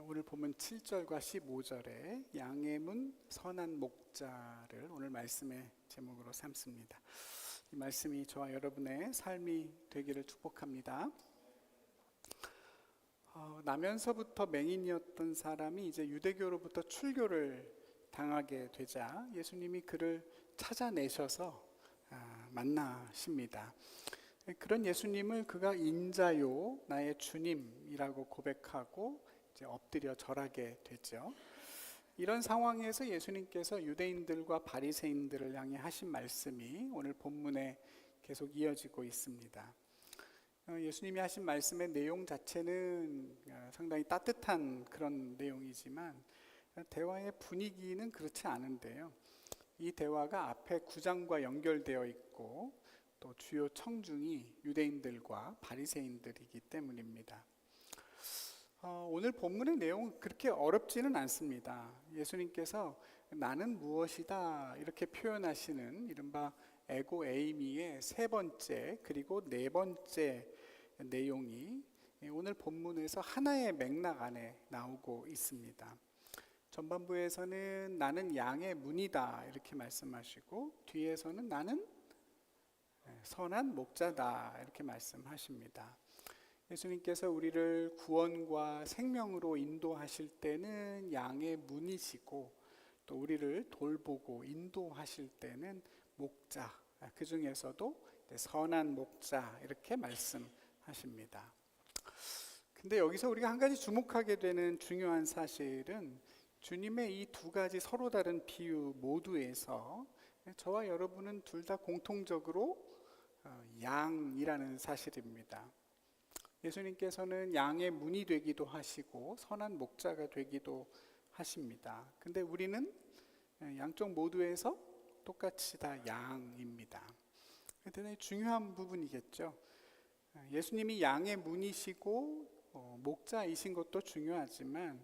오늘 보면 7절과 15절에 양의 문 선한 목자를 오늘 말씀의 제목으로 삼습니다. 이 말씀이 저와 여러분의 삶이 되기를 축복합니다. 나면서부터 맹인이었던 사람이 이제 유대교로부터 출교를 당하게 되자 예수님이 그를 찾아내셔서 만나십니다. 그런 예수님을 그가 인자요 나의 주님이라고 고백하고 이제 엎드려 절하게 되죠. 이런 상황에서 예수님께서 유대인들과 바리새인들을 향해 하신 말씀이 오늘 본문에 계속 이어지고 있습니다. 예수님이 하신 말씀의 내용 자체는 상당히 따뜻한 그런 내용이지만 대화의 분위기는 그렇지 않은데요. 이 대화가 앞에 9장과 연결되어 있고 또 주요 청중이 유대인들과 바리새인들이기 때문입니다. 오늘 본문의 내용은 그렇게 어렵지는 않습니다. 예수님께서 나는 무엇이다 이렇게 표현하시는 이른바 에고 에이미의 세 번째 그리고 네 번째 내용이 오늘 본문에서 하나의 맥락 안에 나오고 있습니다. 전반부에서는 나는 양의 문이다 이렇게 말씀하시고 뒤에서는 나는 선한 목자다 이렇게 말씀하십니다. 예수님께서 우리를 구원과 생명으로 인도하실 때는 양의 문이시고 또 우리를 돌보고 인도하실 때는 목자, 그 중에서도 선한 목자 이렇게 말씀하십니다. 근데 여기서 우리가 한 가지 주목하게 되는 중요한 사실은 주님의 이 두 가지 서로 다른 비유 모두에서 저와 여러분은 둘 다 공통적으로 양이라는 사실입니다. 예수님께서는 양의 문이 되기도 하시고 선한 목자가 되기도 하십니다. 근데 우리는 양쪽 모두에서 똑같이 다 양입니다. 대단히 중요한 부분이겠죠. 예수님이 양의 문이시고 목자이신 것도 중요하지만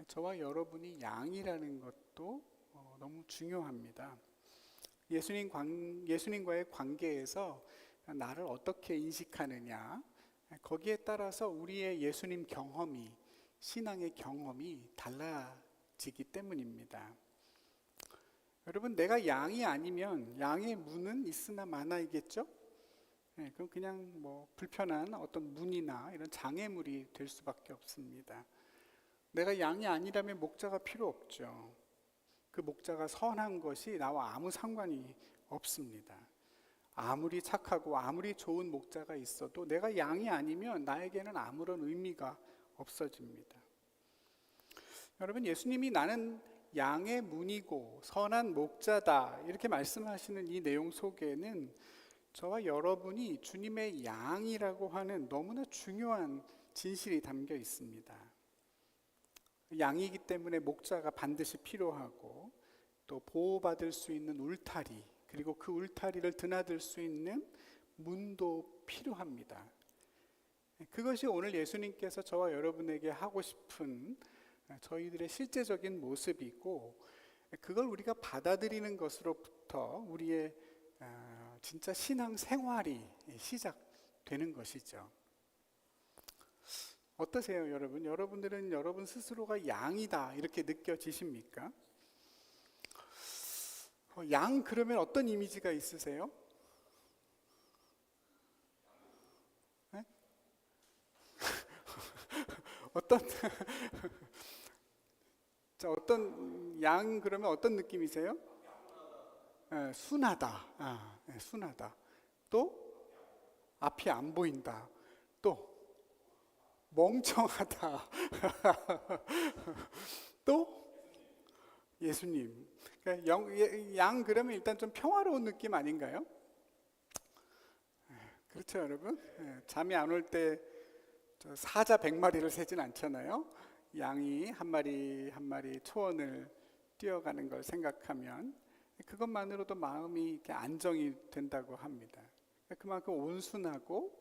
저와 여러분이 양이라는 것도 너무 중요합니다. 예수님과의 관계에서 나를 어떻게 인식하느냐, 거기에 따라서 우리의 예수님 경험이, 신앙의 경험이 달라지기 때문입니다. 여러분, 내가 양이 아니면 양의 문은 있으나 마나이겠죠? 그럼 그냥 불편한 어떤 문이나 이런 장애물이 될 수밖에 없습니다. 내가 양이 아니라면 목자가 필요 없죠. 그 목자가 선한 것이 나와 아무 상관이 없습니다. 아무리 착하고 아무리 좋은 목자가 있어도 내가 양이 아니면 나에게는 아무런 의미가 없어집니다. 여러분, 예수님이 나는 양의 문이고 선한 목자다 이렇게 말씀하시는 이 내용 속에는 저와 여러분이 주님의 양이라고 하는 너무나 중요한 진실이 담겨 있습니다. 양이기 때문에 목자가 반드시 필요하고 또 보호받을 수 있는 울타리 그리고 그 울타리를 드나들 수 있는 문도 필요합니다. 그것이 오늘 예수님께서 저와 여러분에게 하고 싶은 저희들의 실제적인 모습이고 그걸 우리가 받아들이는 것으로부터 우리의 진짜 신앙 생활이 시작되는 것이죠. 어떠세요, 여러분? 여러분들은 여러분 스스로가 양이다 이렇게 느껴지십니까? 양 그러면 어떤 이미지가 있으세요? 네? 어떤 양 그러면 어떤 느낌이세요? 순하다. 순하다. 또 앞이 안 보인다. 또 멍청하다. 또 예수님. 그러니까 양 그러면 일단 좀 평화로운 느낌 아닌가요? 그렇죠, 여러분? 잠이 안 올 때 사자 100마리를 세진 않잖아요. 양이 한 마리 한 마리 초원을 뛰어가는 걸 생각하면 그것만으로도 마음이 이렇게 안정이 된다고 합니다. 그만큼 온순하고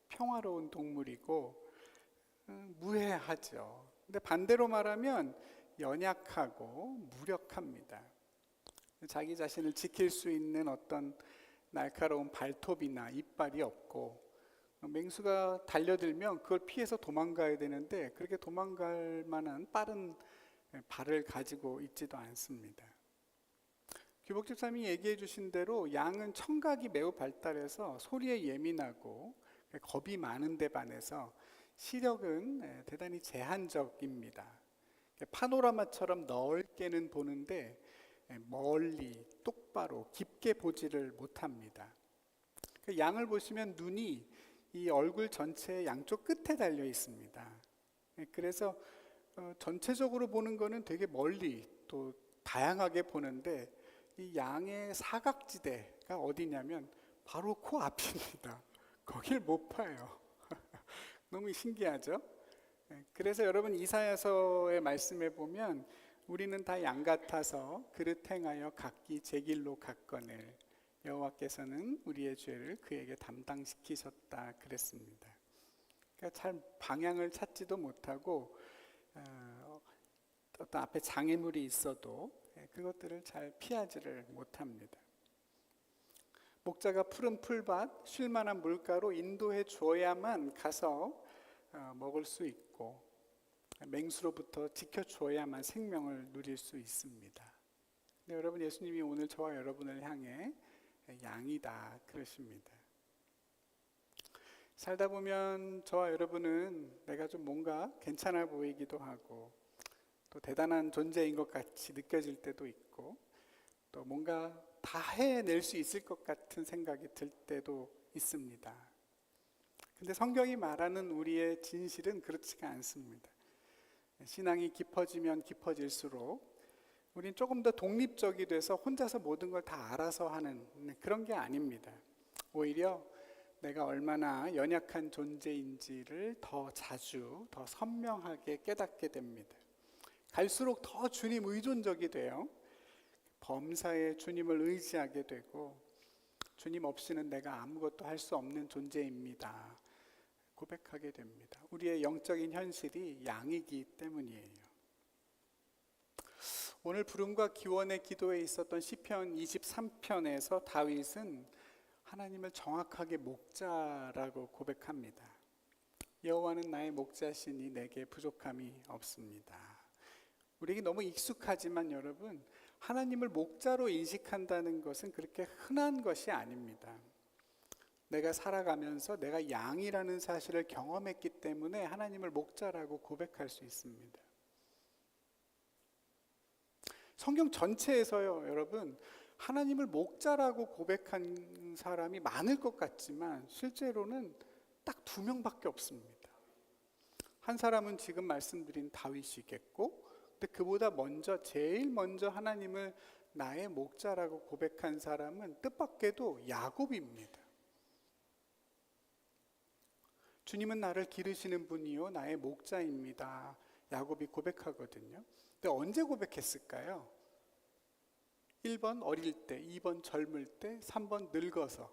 평화로운 동물이고 무해하죠. 근데 반대로 말하면 연약하고 무력합니다. 자기 자신을 지킬 수 있는 어떤 날카로운 발톱이나 이빨이 없고 맹수가 달려들면 그걸 피해서 도망가야 되는데 그렇게 도망갈 만한 빠른 발을 가지고 있지도 않습니다. 규복 집사님이 얘기해 주신 대로 양은 청각이 매우 발달해서 소리에 예민하고 겁이 많은 데 반해서 시력은 대단히 제한적입니다. 파노라마처럼 넓게는 보는데 멀리 똑바로 깊게 보지를 못합니다. 양을 보시면 눈이 이 얼굴 전체의 양쪽 끝에 달려 있습니다. 그래서 전체적으로 보는 거는 되게 멀리 또 다양하게 보는데 이 양의 사각지대가 어디냐면 바로 코앞입니다. 거길 못 봐요. 너무 신기하죠? 그래서 여러분 이사야서의 말씀에 보면 우리는 다 양 같아서 그릇 행하여 각기 제 길로 갔거늘 여호와께서는 우리의 죄를 그에게 담당시키셨다 그랬습니다. 그러니까 잘 방향을 찾지도 못하고 어떤 앞에 장애물이 있어도 그것들을 잘 피하지를 못합니다. 목자가 푸른 풀밭, 쉴만한 물가로 인도해 줘야만 가서 먹을 수 있고 맹수로부터 지켜줘야만 생명을 누릴 수 있습니다. 근데 여러분, 예수님이 오늘 저와 여러분을 향해 양이다 그러십니다. 살다 보면 저와 여러분은 내가 좀 뭔가 괜찮아 보이기도 하고 또 대단한 존재인 것 같이 느껴질 때도 있고 또 뭔가 다 해낼 수 있을 것 같은 생각이 들 때도 있습니다. 근데 성경이 말하는 우리의 진실은 그렇지가 않습니다. 신앙이 깊어지면 깊어질수록 우린 조금 더 독립적이 돼서 혼자서 모든 걸 다 알아서 하는 그런 게 아닙니다. 오히려 내가 얼마나 연약한 존재인지를 더 자주, 더 선명하게 깨닫게 됩니다. 갈수록 더 주님 의존적이 돼요. 범사에 주님을 의지하게 되고 주님 없이는 내가 아무것도 할 수 없는 존재입니다 고백하게 됩니다. 우리의 영적인 현실이 양이기 때문이에요. 오늘 부름과 기원의 기도에 있었던 시편 23편에서 다윗은 하나님을 정확하게 목자라고 고백합니다. 여호와는 나의 목자시니 내게 부족함이 없습니다. 우리에게 너무 익숙하지만 여러분, 하나님을 목자로 인식한다는 것은 그렇게 흔한 것이 아닙니다. 내가 살아가면서 내가 양이라는 사실을 경험했기 때문에 하나님을 목자라고 고백할 수 있습니다. 성경 전체에서요, 여러분, 하나님을 목자라고 고백한 사람이 많을 것 같지만 실제로는 딱 2명밖에 없습니다. 한 사람은 지금 말씀드린 다윗이겠고, 근데 그보다 제일 먼저 하나님을 나의 목자라고 고백한 사람은 뜻밖에도 야곱입니다. 주님은 나를 기르시는 분이요 나의 목자입니다. 야곱이 고백하거든요. 근데 언제 고백했을까요? 1번 어릴 때, 2번 젊을 때, 3번 늙어서.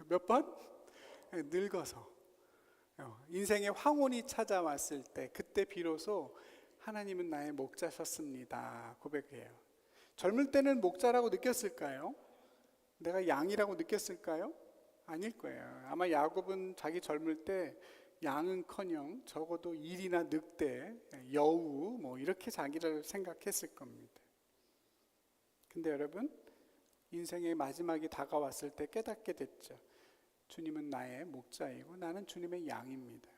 몇 번? 늙어서. 인생의 황혼이 찾아왔을 때, 그때 비로소 하나님은 나의 목자셨습니다 고백해요. 젊을 때는 목자라고 느꼈을까요? 내가 양이라고 느꼈을까요? 아닐 거예요. 아마 야곱은 자기 젊을 때 양은커녕 적어도 일이나 늑대, 여우 이렇게 자기를 생각했을 겁니다. 근데 여러분, 인생의 마지막이 다가왔을 때 깨닫게 됐죠. 주님은 나의 목자이고 나는 주님의 양입니다.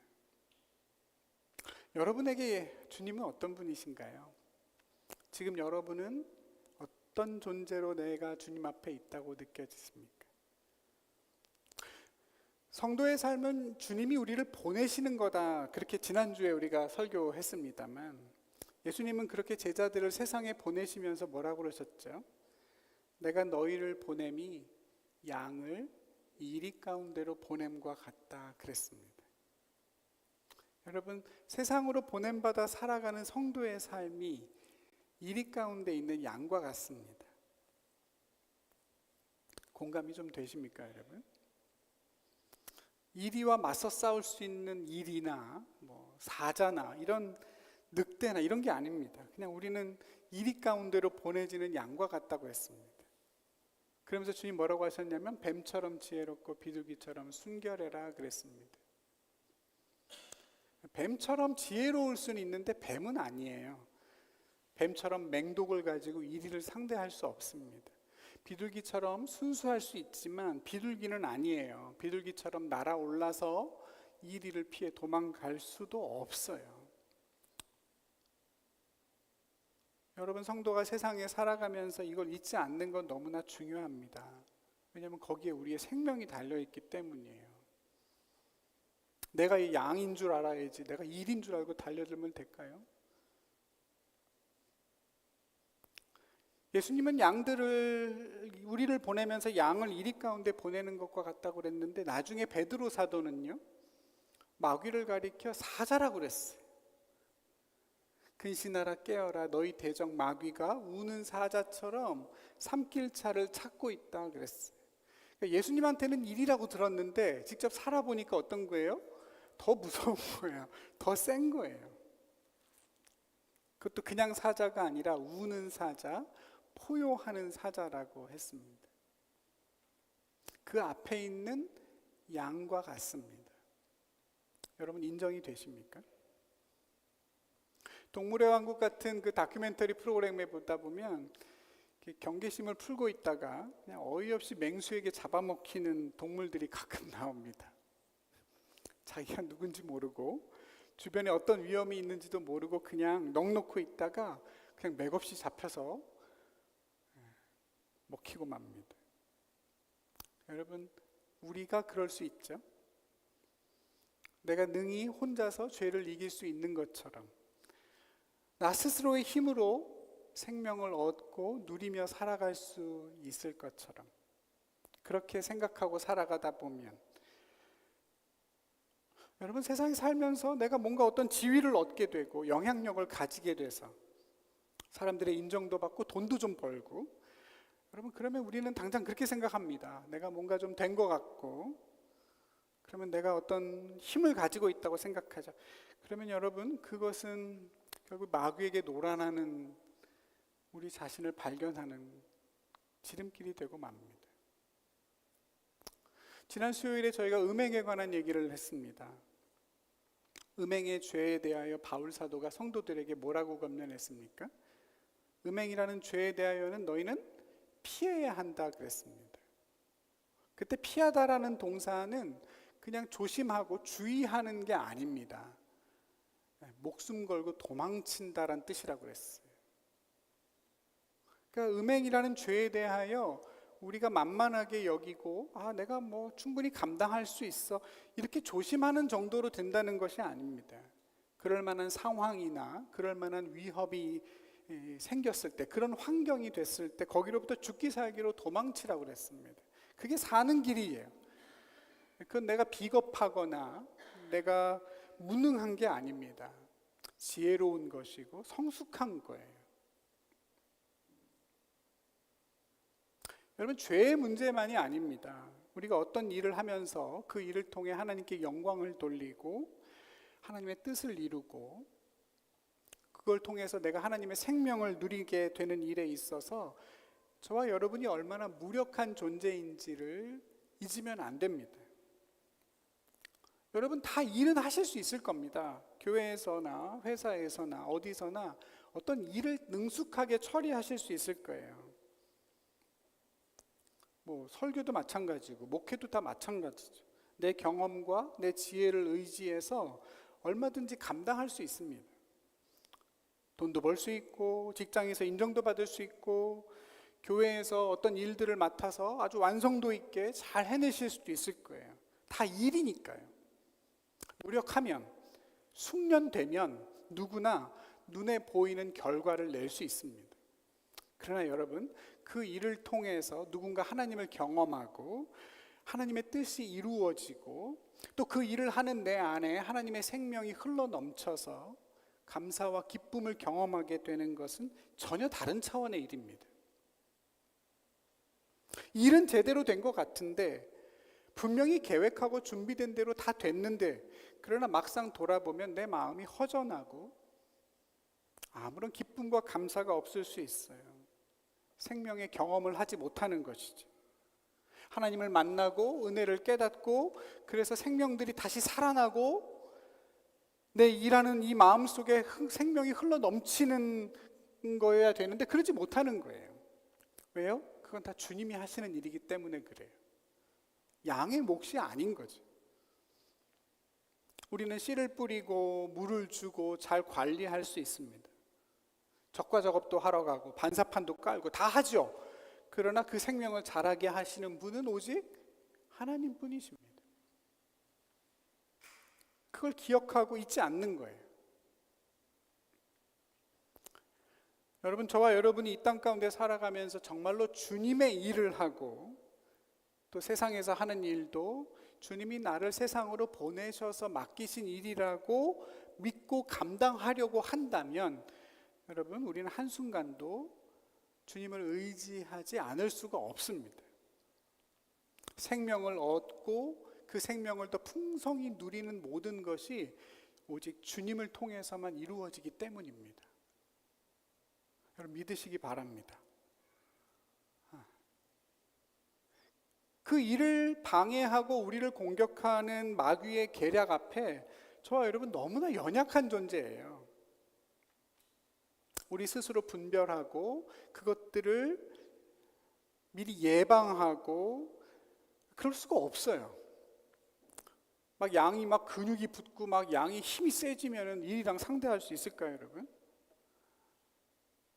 여러분에게 주님은 어떤 분이신가요? 지금 여러분은 어떤 존재로 내가 주님 앞에 있다고 느껴지십니까? 성도의 삶은 주님이 우리를 보내시는 거다, 그렇게 지난주에 우리가 설교했습니다만 예수님은 그렇게 제자들을 세상에 보내시면서 뭐라고 그러셨죠? 내가 너희를 보냄이 양을 이리 가운데로 보냄과 같다 그랬습니다. 여러분, 세상으로 보냄받아 살아가는 성도의 삶이 이리 가운데 있는 양과 같습니다. 공감이 좀 되십니까, 여러분? 이리와 맞서 싸울 수 있는 일이나 사자나 이런 늑대나 이런 게 아닙니다. 그냥 우리는 이리 가운데로 보내지는 양과 같다고 했습니다. 그러면서 주님 뭐라고 하셨냐면 뱀처럼 지혜롭고 비둘기처럼 순결해라 그랬습니다. 뱀처럼 지혜로울 수는 있는데 뱀은 아니에요. 뱀처럼 맹독을 가지고 이리를 상대할 수 없습니다. 비둘기처럼 순수할 수 있지만 비둘기는 아니에요. 비둘기처럼 날아올라서 이리를 피해 도망갈 수도 없어요. 여러분, 성도가 세상에 살아가면서 이걸 잊지 않는 건 너무나 중요합니다. 왜냐하면 거기에 우리의 생명이 달려있기 때문이에요. 내가 이 양인 줄 알아야지 내가 일인 줄 알고 달려들면 될까요? 예수님은 우리를 보내면서 양을 이리 가운데 보내는 것과 같다고 그랬는데 나중에 베드로 사도는요, 마귀를 가리켜 사자라고 그랬어요. 근신하라 깨어라 너희 대적 마귀가 우는 사자처럼 삼킬 차를 찾고 있다 그랬어요. 그러니까 예수님한테는 일이라고 들었는데 직접 살아보니까 어떤 거예요? 더 무서운 거예요. 더 센 거예요. 그것도 그냥 사자가 아니라 우는 사자, 포효하는 사자라고 했습니다. 그 앞에 있는 양과 같습니다. 여러분, 인정이 되십니까? 동물의 왕국 같은 그 다큐멘터리 프로그램에 보다 보면 경계심을 풀고 있다가 그냥 어이없이 맹수에게 잡아먹히는 동물들이 가끔 나옵니다. 자기가 누군지 모르고 주변에 어떤 위험이 있는지도 모르고 그냥 넋놓고 있다가 그냥 맥없이 잡혀서 먹히고 맙니다. 여러분, 우리가 그럴 수 있죠? 내가 능히 혼자서 죄를 이길 수 있는 것처럼 나 스스로의 힘으로 생명을 얻고 누리며 살아갈 수 있을 것처럼 그렇게 생각하고 살아가다 보면 여러분, 세상에 살면서 내가 뭔가 어떤 지위를 얻게 되고 영향력을 가지게 돼서 사람들의 인정도 받고 돈도 좀 벌고, 여러분, 그러면 우리는 당장 그렇게 생각합니다. 내가 뭔가 좀 된 것 같고 그러면 내가 어떤 힘을 가지고 있다고 생각하죠. 그러면 여러분, 그것은 결국 마귀에게 노란하는 우리 자신을 발견하는 지름길이 되고 맙니다. 지난 수요일에 저희가 음행에 관한 얘기를 했습니다. 음행의 죄에 대하여 바울 사도가 성도들에게 뭐라고 권면했습니까? 음행이라는 죄에 대하여는 너희는 피해야 한다 그랬습니다. 그때 피하다라는 동사는 그냥 조심하고 주의하는 게 아닙니다. 목숨 걸고 도망친다라는 뜻이라고 그랬어요. 그러니까 음행이라는 죄에 대하여 우리가 만만하게 여기고 내가 뭐 충분히 감당할 수 있어 이렇게 조심하는 정도로 된다는 것이 아닙니다. 그럴 만한 상황이나 그럴 만한 위협이 생겼을 때, 그런 환경이 됐을 때 거기로부터 죽기 살기로 도망치라고 그랬습니다. 그게 사는 길이에요. 그건 내가 비겁하거나 내가 무능한 게 아닙니다. 지혜로운 것이고 성숙한 거예요. 여러분, 죄의 문제만이 아닙니다. 우리가 어떤 일을 하면서 그 일을 통해 하나님께 영광을 돌리고 하나님의 뜻을 이루고 그걸 통해서 내가 하나님의 생명을 누리게 되는 일에 있어서 저와 여러분이 얼마나 무력한 존재인지를 잊으면 안 됩니다. 여러분, 다 일은 하실 수 있을 겁니다. 교회에서나 회사에서나 어디서나 어떤 일을 능숙하게 처리하실 수 있을 거예요. 뭐 설교도 마찬가지고 목회도 다 마찬가지죠. 내 경험과 내 지혜를 의지해서 얼마든지 감당할 수 있습니다. 돈도 벌 수 있고 직장에서 인정도 받을 수 있고 교회에서 어떤 일들을 맡아서 아주 완성도 있게 잘 해내실 수도 있을 거예요. 다 일이니까요. 노력하면, 숙련되면 누구나 눈에 보이는 결과를 낼 수 있습니다. 그러나 여러분, 그 일을 통해서 누군가 하나님을 경험하고 하나님의 뜻이 이루어지고 또 그 일을 하는 내 안에 하나님의 생명이 흘러 넘쳐서 감사와 기쁨을 경험하게 되는 것은 전혀 다른 차원의 일입니다. 일은 제대로 된 것 같은데 분명히 계획하고 준비된 대로 다 됐는데 그러나 막상 돌아보면 내 마음이 허전하고 아무런 기쁨과 감사가 없을 수 있어요. 생명의 경험을 하지 못하는 것이죠. 하나님을 만나고 은혜를 깨닫고 그래서 생명들이 다시 살아나고 내 일하는 이 마음속에 생명이 흘러 넘치는 거여야 되는데 그러지 못하는 거예요. 왜요? 그건 다 주님이 하시는 일이기 때문에 그래요. 양의 몫이 아닌 거죠. 우리는 씨를 뿌리고 물을 주고 잘 관리할 수 있습니다. 적과 작업도 하러 가고 반사판도 깔고 다 하죠. 그러나 그 생명을 자라게 하시는 분은 오직 하나님뿐이십니다. 그걸 기억하고 있지 않는 거예요. 여러분, 저와 여러분이 이 땅 가운데 살아가면서 정말로 주님의 일을 하고 또 세상에서 하는 일도 주님이 나를 세상으로 보내셔서 맡기신 일이라고 믿고 감당하려고 한다면 여러분, 우리는 한순간도 주님을 의지하지 않을 수가 없습니다. 생명을 얻고 그 생명을 더 풍성히 누리는 모든 것이 오직 주님을 통해서만 이루어지기 때문입니다. 여러분, 믿으시기 바랍니다. 그 일을 방해하고 우리를 공격하는 마귀의 계략 앞에 저와 여러분 너무나 연약한 존재예요. 우리 스스로 분별하고 그것들을 미리 예방하고 그럴 수가 없어요. 막 양이 막 근육이 붙고 막 양이 힘이 세지면은 일이랑 상대할 수 있을까요, 여러분?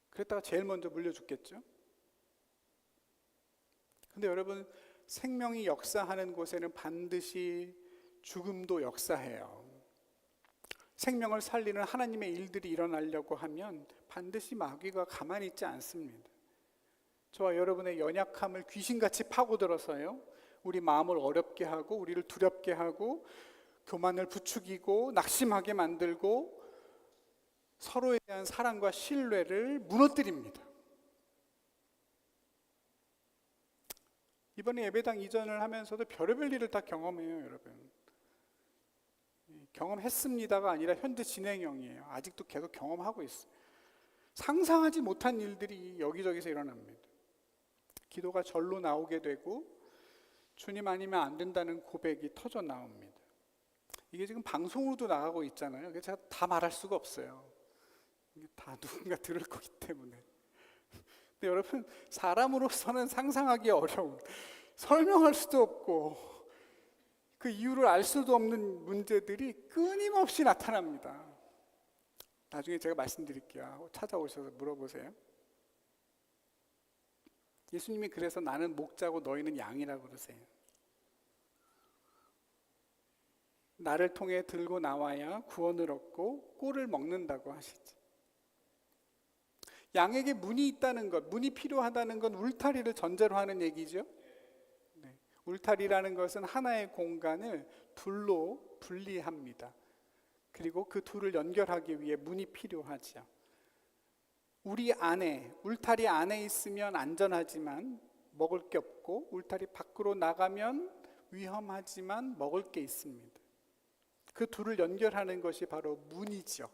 그랬다가 제일 먼저 물려 죽겠죠? 근데 여러분, 생명이 역사하는 곳에는 반드시 죽음도 역사해요. 생명을 살리는 하나님의 일들이 일어나려고 하면 반드시 마귀가 가만히 있지 않습니다. 저와 여러분의 연약함을 귀신같이 파고들어서요, 우리 마음을 어렵게 하고 우리를 두렵게 하고 교만을 부추기고 낙심하게 만들고 서로에 대한 사랑과 신뢰를 무너뜨립니다. 이번에 예배당 이전을 하면서도 별의별 일을 다 경험해요, 여러분. 경험했습니다가 아니라 현재 진행형이에요. 아직도 계속 경험하고 있어요. 상상하지 못한 일들이 여기저기서 일어납니다. 기도가 절로 나오게 되고 주님 아니면 안 된다는 고백이 터져 나옵니다. 이게 지금 방송으로도 나가고 있잖아요. 그래서 제가 다 말할 수가 없어요. 이게 다 누군가 들을 거기 때문에. 근데 여러분, 사람으로서는 상상하기 어려운, 설명할 수도 없고 그 이유를 알 수도 없는 문제들이 끊임없이 나타납니다. 나중에 제가 말씀드릴게요. 찾아오셔서 물어보세요. 예수님이 그래서 나는 목자고 너희는 양이라고 그러세요. 나를 통해 들고 나와야 구원을 얻고 꼴을 먹는다고 하시죠. 양에게 문이 있다는 것, 문이 필요하다는 건 울타리를 전제로 하는 얘기죠. 네. 울타리라는 것은 하나의 공간을 둘로 분리합니다. 그리고 그 둘을 연결하기 위해 문이 필요하죠. 우리 안에, 울타리 안에 있으면 안전하지만 먹을 게 없고 울타리 밖으로 나가면 위험하지만 먹을 게 있습니다. 그 둘을 연결하는 것이 바로 문이죠.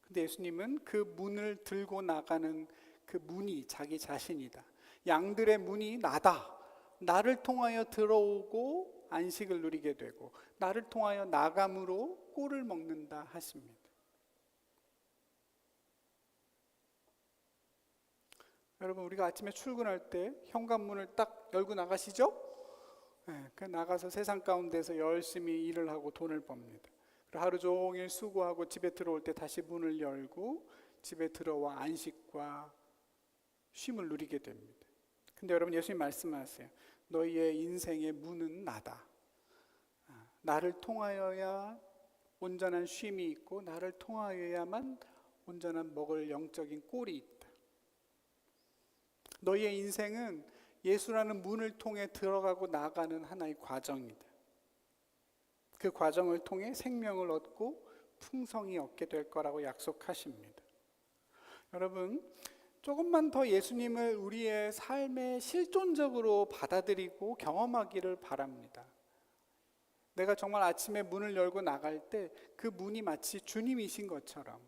근데 예수님은 그 문을 들고 나가는 그 문이 자기 자신이다. 양들의 문이 나다. 나를 통하여 들어오고 안식을 누리게 되고 나를 통하여 나감으로 꼴을 먹는다 하십니다. 여러분, 우리가 아침에 출근할 때 현관문을 딱 열고 나가시죠? 네, 그 나가서 세상 가운데서 열심히 일을 하고 돈을 법니다. 하루 종일 수고하고 집에 들어올 때 다시 문을 열고 집에 들어와 안식과 쉼을 누리게 됩니다. 근데 여러분, 예수님 말씀하세요. 너희의 인생의 문은 나다. 나를 통하여야 온전한 쉼이 있고 나를 통하여야만 온전한 먹을 영적인 꼴이 있다. 너희의 인생은 예수라는 문을 통해 들어가고 나가는 하나의 과정이다. 그 과정을 통해 생명을 얻고 풍성히 얻게 될 거라고 약속하십니다. 여러분, 조금만 더 예수님을 우리의 삶에 실존적으로 받아들이고 경험하기를 바랍니다. 내가 정말 아침에 문을 열고 나갈 때 그 문이 마치 주님이신 것처럼,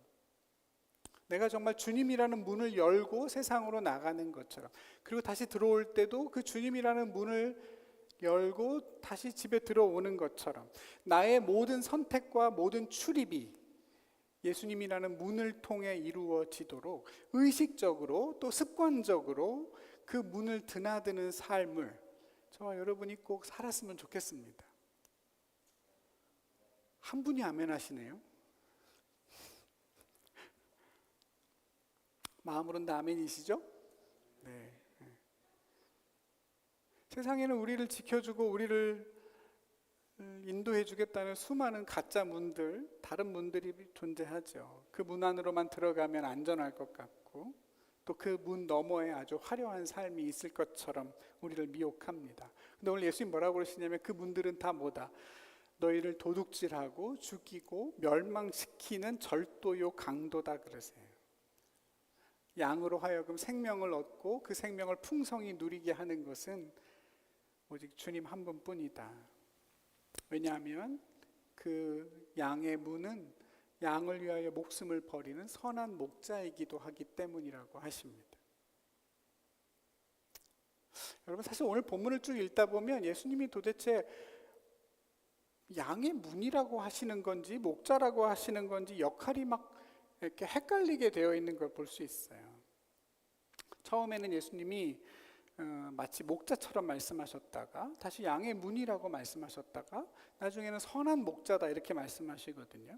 내가 정말 주님이라는 문을 열고 세상으로 나가는 것처럼, 그리고 다시 들어올 때도 그 주님이라는 문을 열고 다시 집에 들어오는 것처럼 나의 모든 선택과 모든 출입이 예수님이라는 문을 통해 이루어지도록 의식적으로 또 습관적으로 그 문을 드나드는 삶을 저와 여러분이 꼭 살았으면 좋겠습니다. 한 분이 아멘 하시네요. 마음으로는 다 아멘이시죠? 네. 세상에는 우리를 지켜주고 우리를 인도해 주겠다는 수많은 가짜 문들, 다른 문들이 존재하죠. 그 문 안으로만 들어가면 안전할 것 같고 또 그 문 너머에 아주 화려한 삶이 있을 것처럼 우리를 미혹합니다. 근데 오늘 예수님 뭐라고 그러시냐면 그 문들은 다 뭐다? 너희를 도둑질하고 죽이고 멸망시키는 절도요 강도다 그러세요. 양으로 하여금 생명을 얻고 그 생명을 풍성히 누리게 하는 것은 오직 주님 한 분뿐이다. 왜냐하면 그 양의 문은 양을 위하여 목숨을 버리는 선한 목자이기도 하기 때문이라고 하십니다. 여러분 사실 오늘 본문을 쭉 읽다 보면 예수님이 도대체 양의 문이라고 하시는 건지 목자라고 하시는 건지 역할이 막 이렇게 헷갈리게 되어 있는 걸 볼 수 있어요. 처음에는 예수님이 마치 목자처럼 말씀하셨다가 다시 양의 문이라고 말씀하셨다가 나중에는 선한 목자다 이렇게 말씀하시거든요.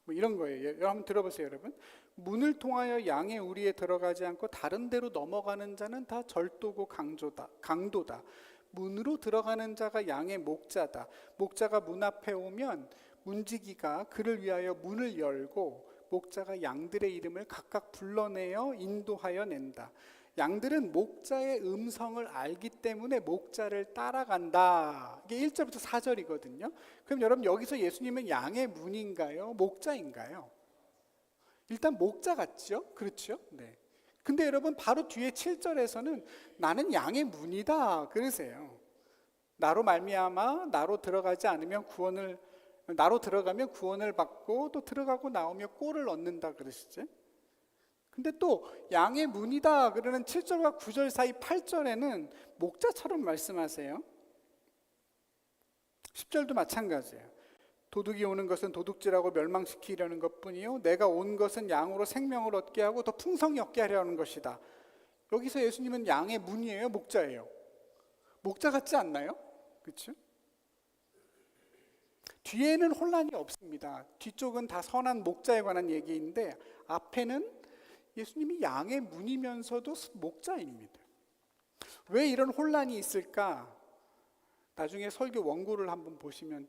뭐 이런 거예요. 한번 들어보세요, 여러분. 문을 통하여 양의 우리에 들어가지 않고 다른 데로 넘어가는 자는 다 절도고 강도다. 문으로 들어가는 자가 양의 목자다. 목자가 문 앞에 오면 문지기가 그를 위하여 문을 열고 목자가 양들의 이름을 각각 불러내어 인도하여 낸다. 양들은 목자의 음성을 알기 때문에 목자를 따라간다. 이게 1절부터 4절이거든요. 그럼 여러분 여기서 예수님은 양의 문인가요? 목자인가요? 일단 목자 같죠? 그렇죠? 네. 근데 여러분 바로 뒤에 7절에서는 나는 양의 문이다 그러세요. 나로 말미암아 나로 들어가면 구원을 받고 또 들어가고 나오며 꼴을 얻는다 그러시죠? 근데 또 양의 문이다 그러는 7절과 9절 사이 8절에는 목자처럼 말씀하세요. 10절도 마찬가지예요. 도둑이 오는 것은 도둑질하고 멸망시키려는 것뿐이요 내가 온 것은 양으로 생명을 얻게 하고 더 풍성히 얻게 하려는 것이다. 여기서 예수님은 양의 문이에요, 목자예요? 목자 같지 않나요? 그렇죠? 뒤에는 혼란이 없습니다. 뒤쪽은 다 선한 목자에 관한 얘기인데 앞에는 예수님이 양의 문이면서도 목자입니다. 왜 이런 혼란이 있을까? 나중에 설교 원고를 한번 보시면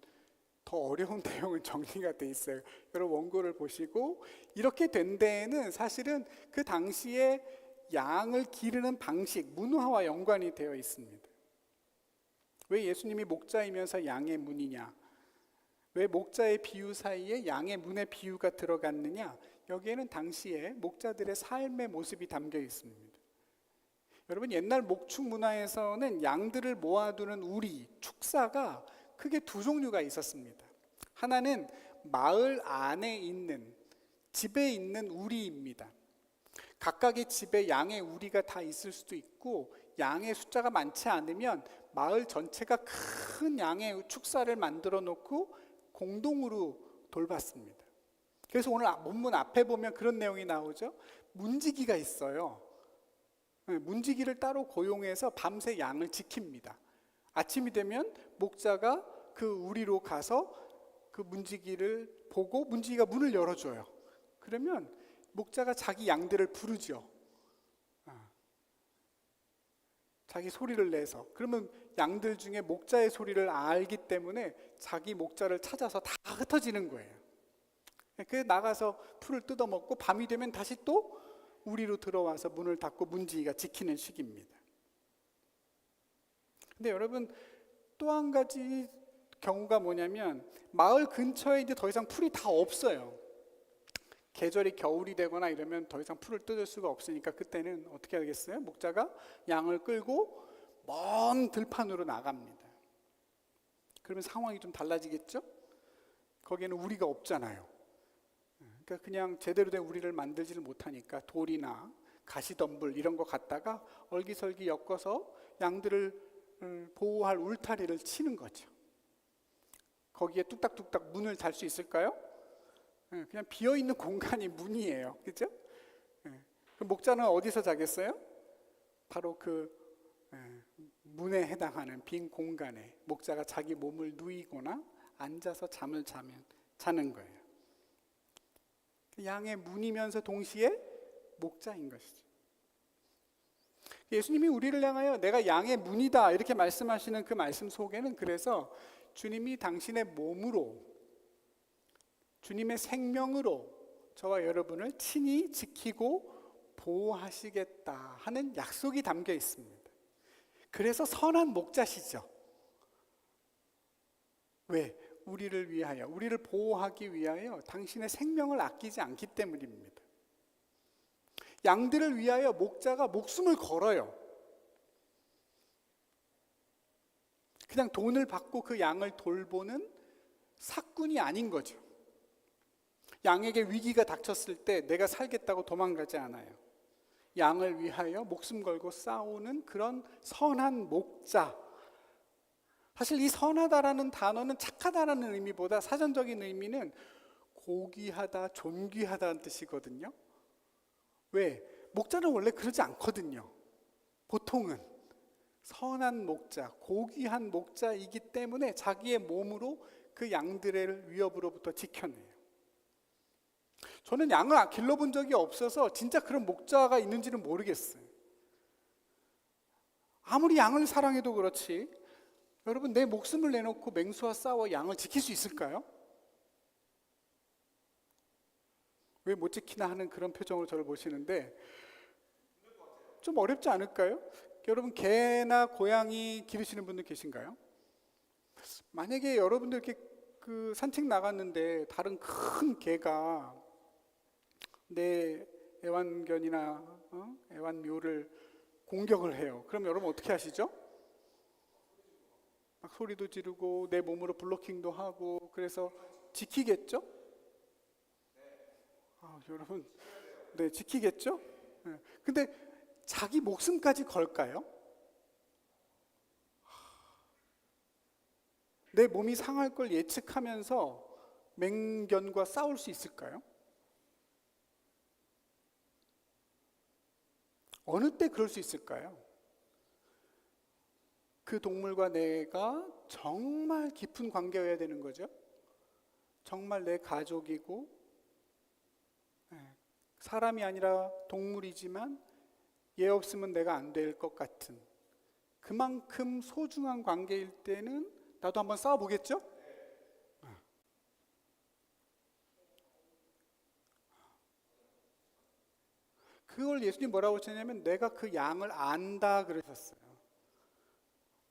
더 어려운 내용은 정리가 돼 있어요. 여러분 원고를 보시고 이렇게 된 데에는 사실은 그 당시에 양을 기르는 방식, 문화와 연관이 되어 있습니다. 왜 예수님이 목자이면서 양의 문이냐? 왜 목자의 비유 사이에 양의 문의 비유가 들어갔느냐? 여기에는 당시에 목자들의 삶의 모습이 담겨 있습니다. 여러분 옛날 목축 문화에서는 양들을 모아두는 우리, 축사가 크게 두 종류가 있었습니다. 하나는 마을 안에 있는 집에 있는 우리입니다. 각각의 집에 양의 우리가 다 있을 수도 있고 양의 숫자가 많지 않으면 마을 전체가 큰 양의 축사를 만들어 놓고 공동으로 돌봤습니다. 그래서 오늘 본문 앞에 보면 그런 내용이 나오죠. 문지기가 있어요. 문지기를 따로 고용해서 밤새 양을 지킵니다. 아침이 되면 목자가 그 우리로 가서 그 문지기를 보고 문지기가 문을 열어줘요. 그러면 목자가 자기 양들을 부르죠. 자기 소리를 내서. 그러면 양들 중에 목자의 소리를 알기 때문에 자기 목자를 찾아서 다 흩어지는 거예요. 그래서 나가서 풀을 뜯어먹고 밤이 되면 다시 또 우리로 들어와서 문을 닫고 문지기가 지키는 식입니다. 근데 여러분 또 한 가지 경우가 뭐냐면 마을 근처에 이제 더 이상 풀이 다 없어요. 계절이 겨울이 되거나 이러면 더 이상 풀을 뜯을 수가 없으니까 그때는 어떻게 하겠어요? 목자가 양을 끌고 먼 들판으로 나갑니다. 그러면 상황이 좀 달라지겠죠? 거기에는 우리가 없잖아요. 그러니까 그냥 제대로 된 우리를 만들지를 못하니까 돌이나 가시덤불 이런 거 갖다가 얼기설기 엮어서 양들을 보호할 울타리를 치는 거죠. 거기에 뚝딱뚝딱 문을 달 수 있을까요? 그냥 비어있는 공간이 문이에요. 그죠? 그 목자는 어디서 자겠어요? 바로 그 문에 해당하는 빈 공간에 목자가 자기 몸을 누이거나 앉아서 잠을 자는 거예요. 양의 문이면서 동시에 목자인 것이죠. 예수님이 우리를 향하여 내가 양의 문이다 이렇게 말씀하시는 그 말씀 속에는 그래서 주님이 당신의 몸으로 주님의 생명으로 저와 여러분을 친히 지키고 보호하시겠다 하는 약속이 담겨 있습니다. 그래서 선한 목자시죠. 왜? 우리를 위하여, 우리를 보호하기 위하여 당신의 생명을 아끼지 않기 때문입니다. 양들을 위하여 목자가 목숨을 걸어요. 그냥 돈을 받고 그 양을 돌보는 사꾼이 아닌 거죠. 양에게 위기가 닥쳤을 때 내가 살겠다고 도망가지 않아요. 양을 위하여 목숨 걸고 싸우는 그런 선한 목자. 사실 이 선하다라는 단어는 착하다라는 의미보다 사전적인 의미는 고귀하다, 존귀하다는 뜻이거든요. 왜? 목자는 원래 그러지 않거든요. 보통은 선한 목자, 고귀한 목자이기 때문에 자기의 몸으로 그 양들의 위협으로부터 지켜내요. 저는 양을 길러본 적이 없어서 진짜 그런 목자가 있는지는 모르겠어요. 아무리 양을 사랑해도 그렇지, 여러분 내 목숨을 내놓고 맹수와 싸워 양을 지킬 수 있을까요? 왜 못 지키나 하는 그런 표정으로 저를 보시는데 좀 어렵지 않을까요? 여러분 개나 고양이 기르시는 분들 계신가요? 만약에 여러분들 이렇게 그 산책 나갔는데 다른 큰 개가 내 애완견이나 애완묘를 공격을 해요. 그럼 여러분 어떻게 하시죠? 막 소리도 지르고 내 몸으로 블로킹도 하고 그래서 지키겠죠? 여러분, 네, 지키겠죠? 네. 근데 자기 목숨까지 걸까요? 내 몸이 상할 걸 예측하면서 맹견과 싸울 수 있을까요? 어느 때 그럴 수 있을까요? 그 동물과 내가 정말 깊은 관계여야 되는 거죠. 정말 내 가족이고 사람이 아니라 동물이지만 얘 없으면 내가 안 될 것 같은 그만큼 소중한 관계일 때는 나도 한번 싸워보겠죠? 그걸 예수님 뭐라고 하셨냐면 내가 그 양을 안다 그러셨어요.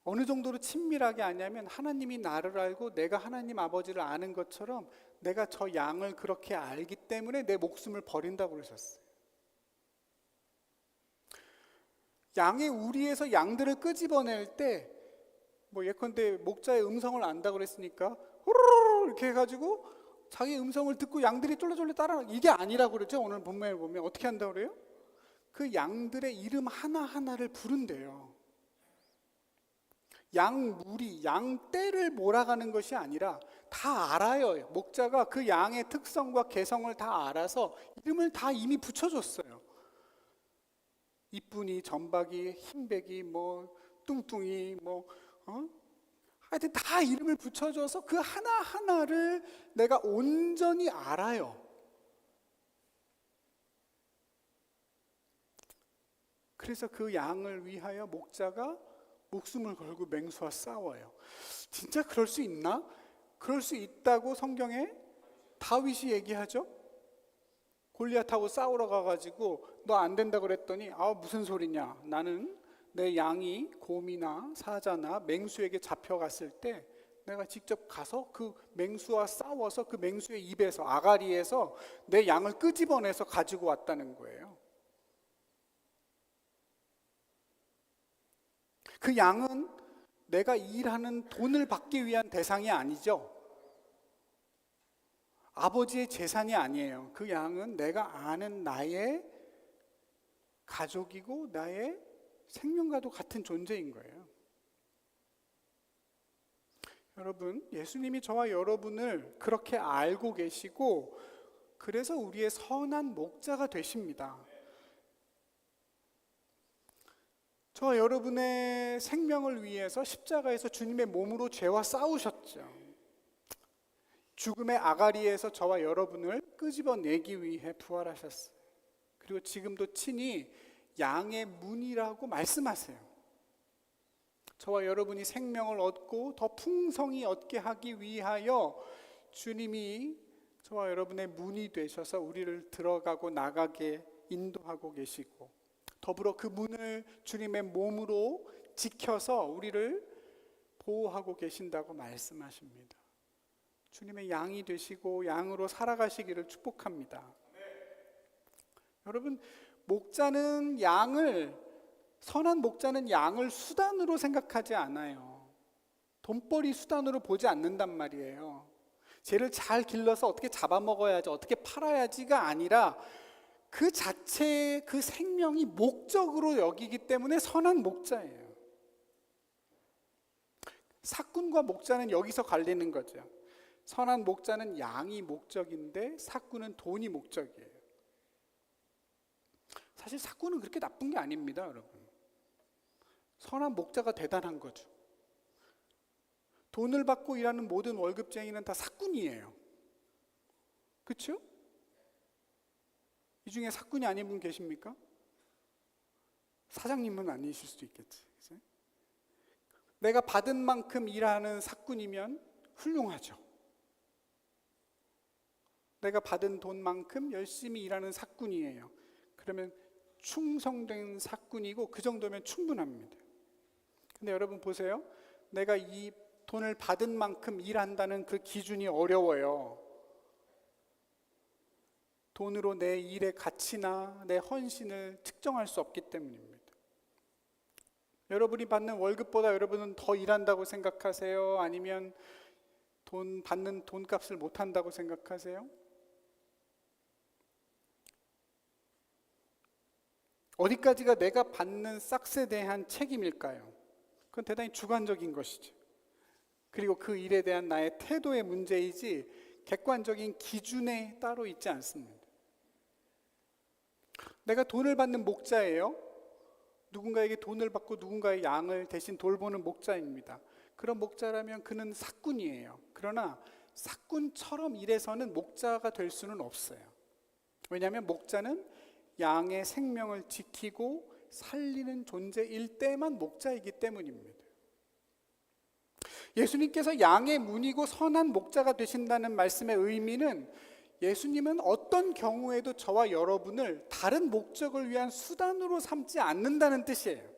어느 정도로 친밀하게 아냐면 하나님이 나를 알고 내가 하나님 아버지를 아는 것처럼 내가 저 양을 그렇게 알기 때문에 내 목숨을 버린다고 그러셨어요. 양의 우리에서 양들을 끄집어낼 때 뭐 예컨대 목자의 음성을 안다 그랬으니까 호로로 이렇게 해가지고 자기 음성을 듣고 양들이 쫄래쫄래 따라 이게 아니라고 그러죠. 오늘 본문에 보면 어떻게 한다고 그래요? 그 양들의 이름 하나하나를 부른대요. 양 무리, 양 떼를 몰아가는 것이 아니라 다 알아요. 목자가 그 양의 특성과 개성을 다 알아서 이름을 다 이미 붙여줬어요. 이쁜이, 전박이, 흰백이, 뭐 뚱뚱이, 하여튼 다 이름을 붙여줘서 그 하나하나를 내가 온전히 알아요. 그래서 그 양을 위하여 목자가 목숨을 걸고 맹수와 싸워요. 진짜 그럴 수 있나? 그럴 수 있다고 성경에 다윗이 얘기하죠. 골리앗하고 싸우러 가가지고 너 안 된다 그랬더니 무슨 소리냐, 나는 내 양이 곰이나 사자나 맹수에게 잡혀갔을 때 내가 직접 가서 그 맹수와 싸워서 그 맹수의 입에서 아가리에서 내 양을 끄집어내서 가지고 왔다는 거예요. 그 양은 내가 일하는 돈을 받기 위한 대상이 아니죠. 아버지의 재산이 아니에요. 그 양은 내가 아는 나의 가족이고 나의 생명과도 같은 존재인 거예요. 여러분, 예수님이 저와 여러분을 그렇게 알고 계시고 그래서 우리의 선한 목자가 되십니다. 저와 여러분의 생명을 위해서 십자가에서 주님의 몸으로 죄와 싸우셨죠. 죽음의 아가리에서 저와 여러분을 끄집어내기 위해 부활하셨어요. 그리고 지금도 친히 양의 문이라고 말씀하세요. 저와 여러분이 생명을 얻고 더 풍성히 얻게 하기 위하여 주님이 저와 여러분의 문이 되셔서 우리를 들어가고 나가게 인도하고 계시고, 더불어 그 문을 주님의 몸으로 지켜서 우리를 보호하고 계신다고 말씀하십니다. 주님의 양이 되시고 양으로 살아가시기를 축복합니다. 여러분, 선한 목자는 양을 수단으로 생각하지 않아요. 돈벌이 수단으로 보지 않는단 말이에요. 쟤를 잘 길러서 어떻게 잡아먹어야지, 어떻게 팔아야지가 아니라 그 자체의 그 생명이 목적으로 여기기 때문에 선한 목자예요. 삭군과 목자는 여기서 갈리는 거죠. 선한 목자는 양이 목적인데 삭군은 돈이 목적이에요. 사실 삭군은 그렇게 나쁜 게 아닙니다, 여러분. 선한 목자가 대단한 거죠. 돈을 받고 일하는 모든 월급쟁이는 다 삭군이에요. 그렇죠? 이 중에 삭군이 아닌 분 계십니까? 사장님은 아니실 수도 있겠지. 그치? 내가 받은 만큼 일하는 삭군이면 훌륭하죠. 내가 받은 돈만큼 열심히 일하는 삭군이에요. 그러면 충성된 삭군이고 그 정도면 충분합니다. 근데 여러분 보세요. 내가 이 돈을 받은 만큼 일한다는 그 기준이 어려워요. 돈으로 내 일의 가치나 내 헌신을 측정할 수 없기 때문입니다. 여러분이 받는 월급보다 여러분은 더 일한다고 생각하세요? 아니면 받는 돈값을 못한다고 생각하세요? 어디까지가 내가 받는 싹스에 대한 책임일까요? 그건 대단히 주관적인 것이죠. 그리고 그 일에 대한 나의 태도의 문제이지 객관적인 기준에 따로 있지 않습니다. 내가 돈을 받는 목자예요. 누군가에게 돈을 받고 누군가의 양을 대신 돌보는 목자입니다. 그런 목자라면 그는 삭군이에요. 그러나 삭군처럼 일해서는 목자가 될 수는 없어요. 왜냐하면 목자는 양의 생명을 지키고 살리는 존재일 때만 목자이기 때문입니다. 예수님께서 양의 문이고 선한 목자가 되신다는 말씀의 의미는 예수님은 어떤 경우에도 저와 여러분을 다른 목적을 위한 수단으로 삼지 않는다는 뜻이에요.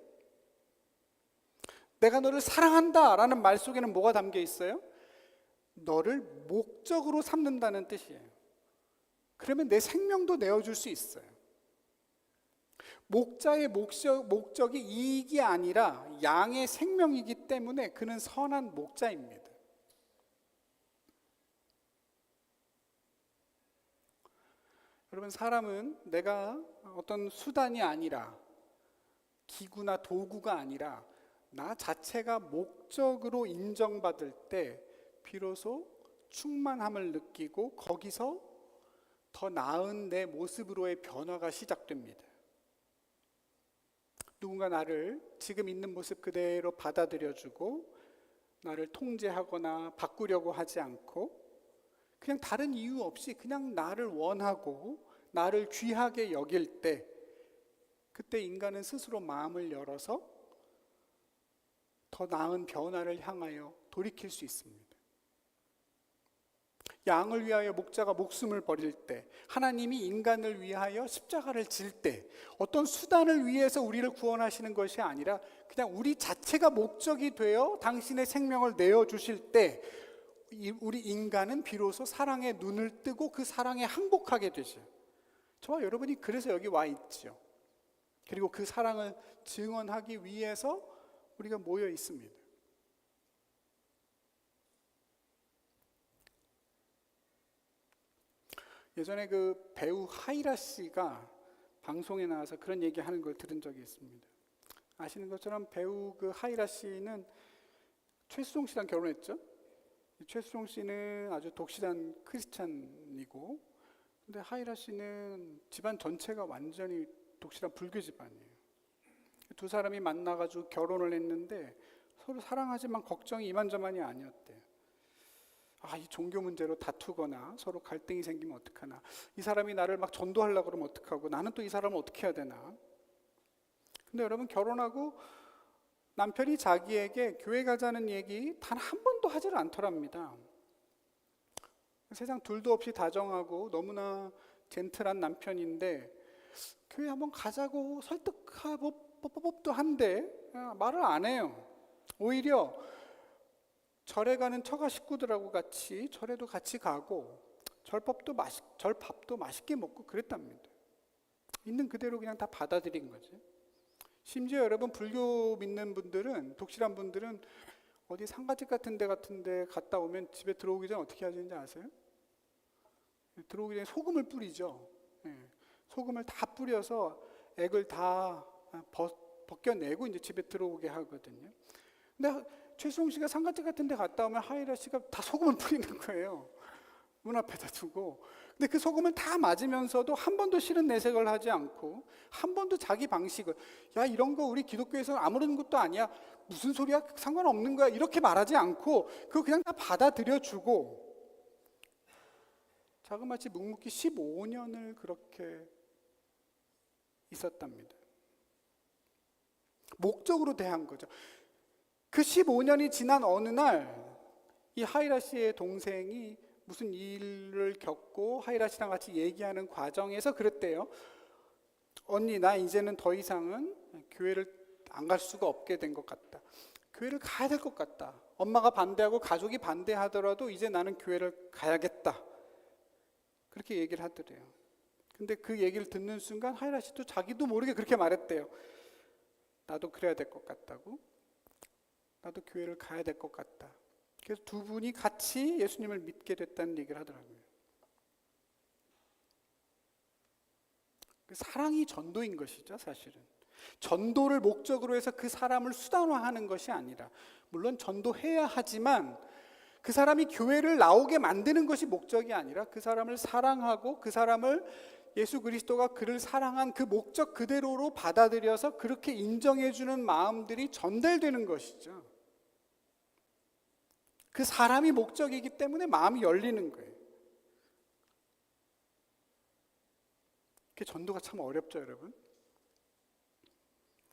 내가 너를 사랑한다 라는 말 속에는 뭐가 담겨 있어요? 너를 목적으로 삼는다는 뜻이에요. 그러면 내 생명도 내어줄 수 있어요. 목자의 목적이 이익이 아니라 양의 생명이기 때문에 그는 선한 목자입니다. 여러분, 사람은 내가 어떤 수단이 아니라 기구나 도구가 아니라 나 자체가 목적으로 인정받을 때 비로소 충만함을 느끼고 거기서 더 나은 내 모습으로의 변화가 시작됩니다. 누군가 나를 지금 있는 모습 그대로 받아들여주고 나를 통제하거나 바꾸려고 하지 않고 그냥 다른 이유 없이 그냥 나를 원하고 나를 귀하게 여길 때 그때 인간은 스스로 마음을 열어서 더 나은 변화를 향하여 돌이킬 수 있습니다. 양을 위하여 목자가 목숨을 버릴 때, 하나님이 인간을 위하여 십자가를 질 때, 어떤 수단을 위해서 우리를 구원하시는 것이 아니라 그냥 우리 자체가 목적이 되어 당신의 생명을 내어주실 때 우리 인간은 비로소 사랑의 눈을 뜨고 그 사랑에 항복하게 되죠. 저와 여러분이 그래서 여기 와 있죠. 그리고 그 사랑을 증언하기 위해서 우리가 모여 있습니다. 예전에 그 배우 하이라 씨가 방송에 나와서 그런 얘기하는 걸 들은 적이 있습니다. 아시는 것처럼 배우 그 하이라 씨는 최수종 씨랑 결혼했죠. 최수종 씨는 아주 독실한 크리스찬이고, 근데 하이라 씨는 집안 전체가 완전히 독실한 불교 집안이에요. 두 사람이 만나가지고 결혼을 했는데 서로 사랑하지만 걱정이 이만저만이 아니었대요. 이 종교 문제로 다투거나 서로 갈등이 생기면 어떡하나, 이 사람이 나를 막 전도하려고 그러면 어떡하고, 나는 또 이 사람을 어떻게 해야 되나. 근데 여러분, 결혼하고 남편이 자기에게 교회 가자는 얘기 단 한 번도 하지를 않더랍니다. 세상 둘도 없이 다정하고 너무나 젠틀한 남편인데 교회 한번 가자고 설득하고 법도 한데 말을 안 해요. 오히려 절에 가는 처가 식구들하고 같이 절에도 같이 가고 절밥도 맛있게 먹고 그랬답니다. 있는 그대로 그냥 다 받아들인 거지. 심지어 여러분, 불교 믿는 분들은, 독실한 분들은 어디 상가집 같은 데 갔다 오면 집에 들어오기 전에 어떻게 하시는지 아세요? 들어오기 전에 소금을 뿌리죠. 소금을 다 뿌려서 액을 다 벗겨내고 이제 집에 들어오게 하거든요. 근데 최수홍 씨가 상가집 같은 데 갔다 오면 하이라 씨가 다 소금을 뿌리는 거예요. 문 앞에다 두고. 근데 그 소금을 다 맞으면서도 한 번도 싫은 내색을 하지 않고, 한 번도 자기 방식을, 야, 이런 거 우리 기독교에서는 아무런 것도 아니야, 무슨 소리야, 상관없는 거야, 이렇게 말하지 않고 그거 그냥 다 받아들여 주고, 자그마치 묵묵히 15년을 그렇게 있었답니다. 목적으로 대한 거죠. 그 15년이 지난 어느 날 이 하이라 씨의 동생이 무슨 일을 겪고 하이라 씨랑 같이 얘기하는 과정에서 그랬대요. 언니, 나 이제는 더 이상은 교회를 안 갈 수가 없게 된 것 같다. 교회를 가야 될 것 같다. 엄마가 반대하고 가족이 반대하더라도 이제 나는 교회를 가야겠다. 그렇게 얘기를 하더래요. 근데 그 얘기를 듣는 순간 하이라 씨도 자기도 모르게 그렇게 말했대요. 나도 그래야 될 것 같다고. 나도 교회를 가야 될 것 같다. 그래서 두 분이 같이 예수님을 믿게 됐다는 얘기를 하더라고요. 사랑이 전도인 것이죠, 사실은. 전도를 목적으로 해서 그 사람을 수단화하는 것이 아니라, 물론 전도해야 하지만 그 사람이 교회를 나오게 만드는 것이 목적이 아니라 그 사람을 사랑하고 그 사람을 예수 그리스도가 그를 사랑한 그 목적 그대로로 받아들여서 그렇게 인정해주는 마음들이 전달되는 것이죠. 그 사람이 목적이기 때문에 마음이 열리는 거예요. 그게 전도가 참 어렵죠, 여러분.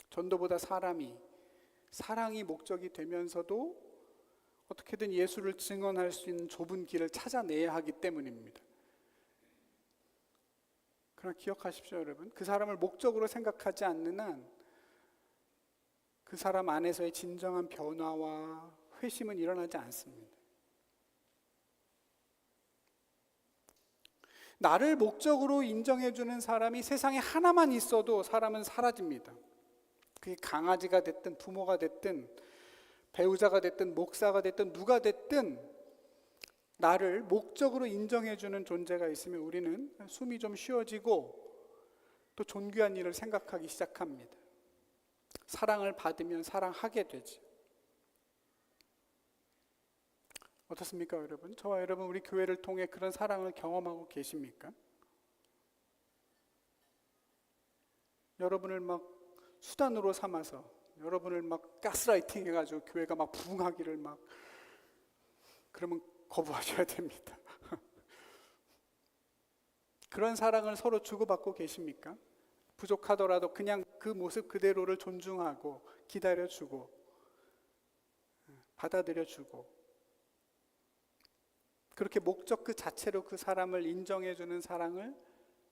전도보다 사랑이 목적이 되면서도 어떻게든 예수를 증언할 수 있는 좁은 길을 찾아내야 하기 때문입니다. 그러나 기억하십시오, 여러분. 그 사람을 목적으로 생각하지 않는 한 그 사람 안에서의 진정한 변화와 회심은 일어나지 않습니다. 나를 목적으로 인정해주는 사람이 세상에 하나만 있어도 사람은 사라집니다. 그게 강아지가 됐든 부모가 됐든 배우자가 됐든 목사가 됐든 누가 됐든 나를 목적으로 인정해주는 존재가 있으면 우리는 숨이 좀 쉬어지고 또 존귀한 일을 생각하기 시작합니다. 사랑을 받으면 사랑하게 되지. 어떻습니까, 여러분? 저와 여러분, 우리 교회를 통해 그런 사랑을 경험하고 계십니까? 여러분을 막 수단으로 삼아서, 여러분을 막 가스라이팅 해가지고 교회가 막 부흥하기를 그러면 거부하셔야 됩니다. 그런 사랑을 서로 주고받고 계십니까? 부족하더라도 그냥 그 모습 그대로를 존중하고 기다려주고 받아들여주고, 그렇게 목적 그 자체로 그 사람을 인정해주는 사랑을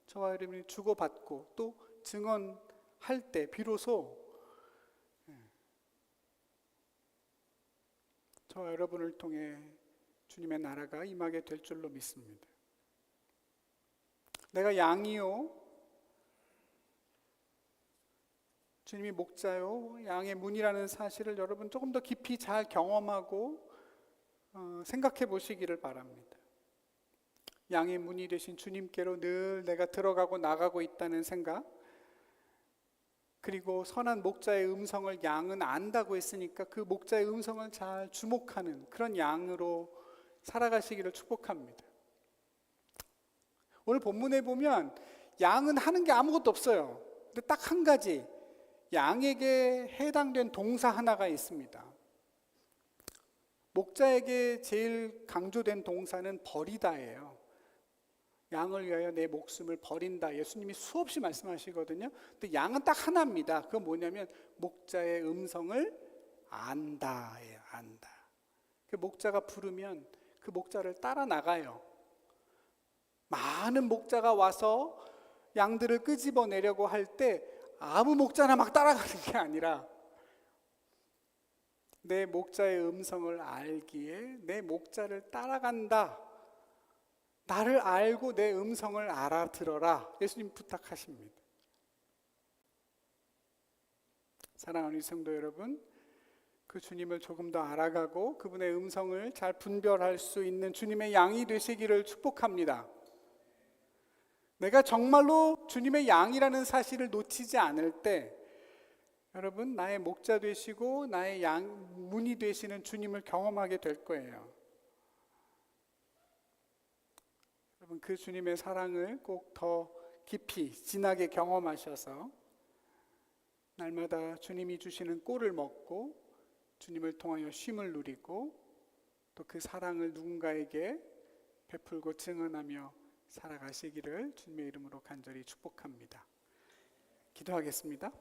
저와 여러분이 주고받고 또 증언할 때 비로소 저와 여러분을 통해 주님의 나라가 임하게 될 줄로 믿습니다. 내가 양이요, 주님이 목자요, 양의 문이라는 사실을 여러분 조금 더 깊이 잘 경험하고 생각해 보시기를 바랍니다. 양의 문이 되신 주님께로 늘 내가 들어가고 나가고 있다는 생각, 그리고 선한 목자의 음성을 양은 안다고 했으니까 그 목자의 음성을 잘 주목하는 그런 양으로 살아가시기를 축복합니다. 오늘 본문에 보면 양은 하는 게 아무것도 없어요. 근데 딱 한 가지, 양에게 해당된 동사 하나가 있습니다. 목자에게 제일 강조된 동사는 버리다예요. 양을 위하여 내 목숨을 버린다. 예수님이 수없이 말씀하시거든요. 근데 양은 딱 하나입니다. 그건 뭐냐면 목자의 음성을 안다예요. 안다. 그 목자가 부르면 그 목자를 따라 나가요. 많은 목자가 와서 양들을 끄집어내려고 할 때 아무 목자나 막 따라가는 게 아니라 내 목자의 음성을 알기에 내 목자를 따라간다. 나를 알고 내 음성을 알아들어라. 예수님 부탁하십니다. 사랑하는 성도 여러분, 그 주님을 조금 더 알아가고 그분의 음성을 잘 분별할 수 있는 주님의 양이 되시기를 축복합니다. 내가 정말로 주님의 양이라는 사실을 놓치지 않을 때 여러분, 나의 목자 되시고 나의 문이 되시는 주님을 경험하게 될 거예요. 여러분, 그 주님의 사랑을 꼭 더 깊이 진하게 경험하셔서 날마다 주님이 주시는 꼴을 먹고 주님을 통하여 쉼을 누리고 또 그 사랑을 누군가에게 베풀고 증언하며 살아가시기를 주님의 이름으로 간절히 축복합니다. 기도하겠습니다.